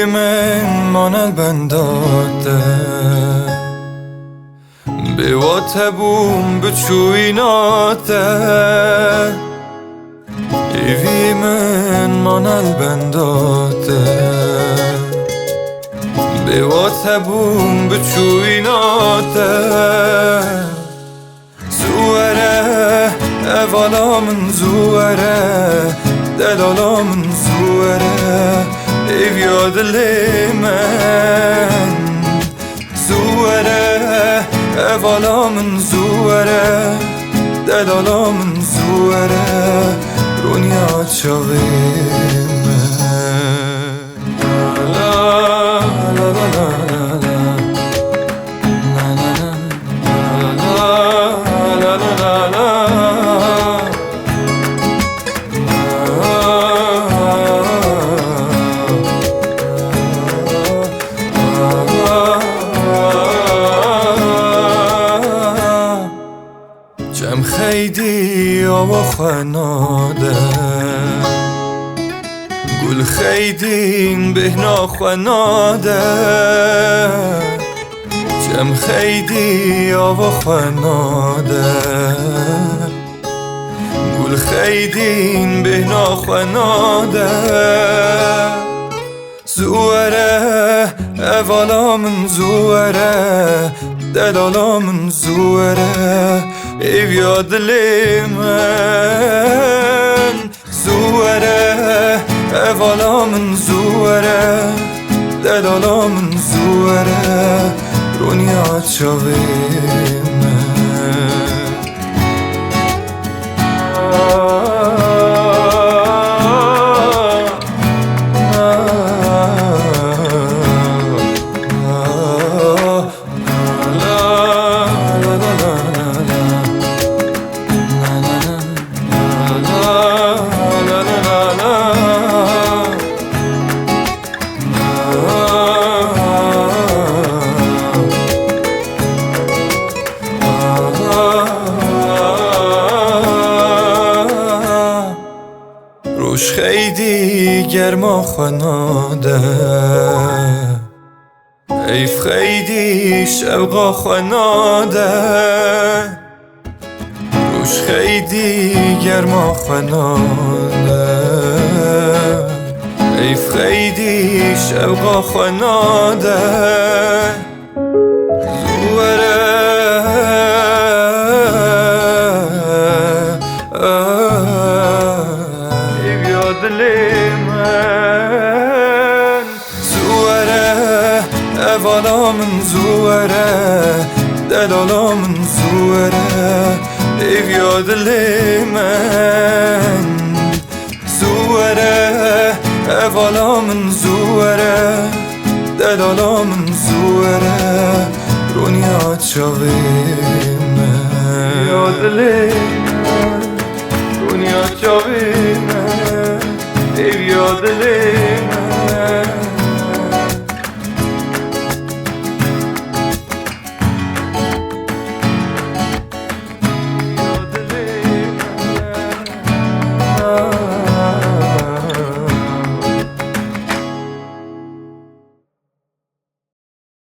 من مانل بنداده به واتبوم بچویناته ایوی من مانل بنداده به واتبوم بچویناته زوره اوالا من زوره دلالا من زوره ایویا دلی من زوره اوالا من زوره دلالا من زوره رونیا چاوی من لا لا لا لا جم خیدی آوا خناده گل خیدین بهنا خناده جم خیدی آوا خناده گل خیدین بهنا خناده زوره اوالا من زوره دلالا من زوره ایویا دلی من زوره اوالا من زوره دلالا من زوره رونیا چاوی من روش خیدی گرما خناده ایف خیدی شوقا خناده روش خیدی گرما خناده ایف خیدی شوقا خناده زوره دلی من زوره اوالا من زوره دلالا من زوره ایویا دلی من زوره اوالا من زوره دلالا من زوره رونیا چاوی من یا دلی من رونیا چاوی من ایویا دلی